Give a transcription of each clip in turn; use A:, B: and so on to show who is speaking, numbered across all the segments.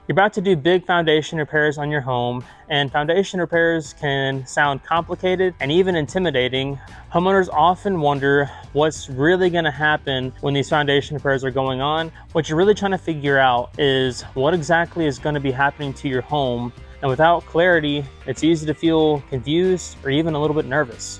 A: You're about to do big foundation repairs on your home, and foundation repairs can sound complicated and even intimidating. Homeowners often wonder what's really going to happen when these foundation repairs are going on. What you're really trying to figure out is what exactly is going to be happening to your home, and without clarity, it's easy to feel confused or even a little bit nervous.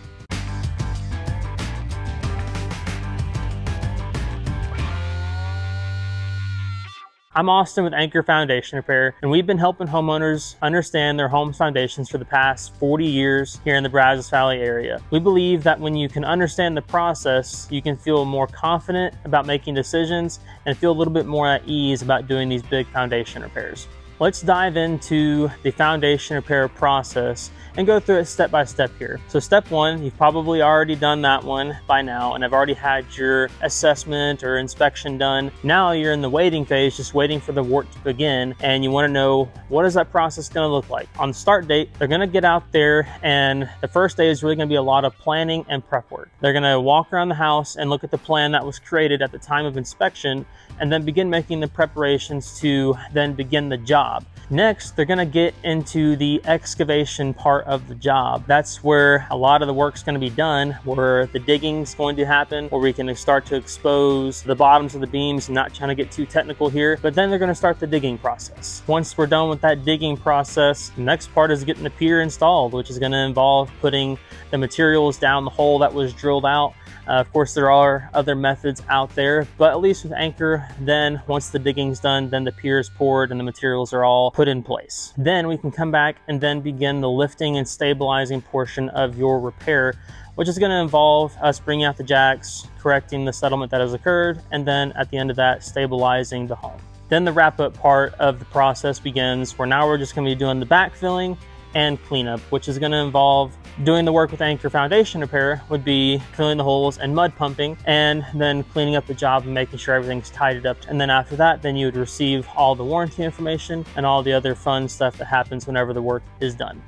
A: I'm Austin with Anchor Foundation Repair, and we've been helping homeowners understand their home's foundations for the past 40 years here in the Brazos Valley area. We believe that when you can understand the process, you can feel more confident about making decisions and feel a little bit more at ease about doing these big foundation repairs. Let's dive into the foundation repair process and go through it step by step here. So step one, you've probably already done that one by now and have already had your assessment or inspection done. Now you're in the waiting phase, just waiting for the work to begin, and you want to know, what is that process going to look like? On the start date, they're going to get out there, and the first day is really going to be a lot of planning and prep work. They're going to walk around the house and look at the plan that was created at the time of inspection, and then begin making the preparations to then begin the job. Next, they're going to get into the excavation part of the job. That's where a lot of the work's going to be done, where the digging's going to happen, where we can start to expose the bottoms of the beams. I'm not trying to get too technical here, but then they're going to start the digging process. Once we're done with that digging process, the next part is getting the pier installed, which is going to involve putting the materials down the hole that was drilled out. Of course, there are other methods out there, but at least with Anchor, then once the digging's done, then the pier is poured and the materials are all put in place. Then we can come back and then begin the lifting and stabilizing portion of your repair, which is going to involve us bringing out the jacks, correcting the settlement that has occurred, and then at the end of that, stabilizing the home. Then the wrap-up part of the process begins, where now we're just going to be doing the backfilling and cleanup, which is going to involve doing the work with Anchor Foundation Repair, would be filling the holes and mud pumping, and then cleaning up the job and making sure everything's tidied up. And then after that, then you would receive all the warranty information and all the other fun stuff that happens whenever the work is done.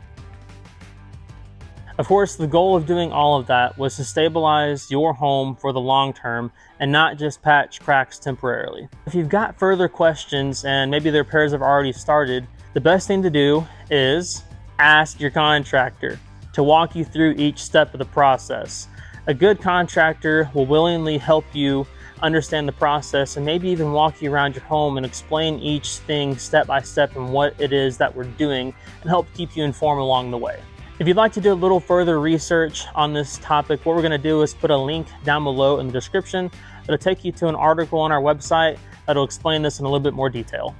A: Of course, the goal of doing all of that was to stabilize your home for the long term and not just patch cracks temporarily. If you've got further questions and maybe the repairs have already started, the best thing to do is ask your contractor to walk you through each step of the process. A good contractor will willingly help you understand the process and maybe even walk you around your home and explain each thing step by step and what it is that we're doing, and help keep you informed along the way. If you'd like to do a little further research on this topic, what we're going to do is put a link down below in the description that'll take you to an article on our website that'll explain this in a little bit more detail.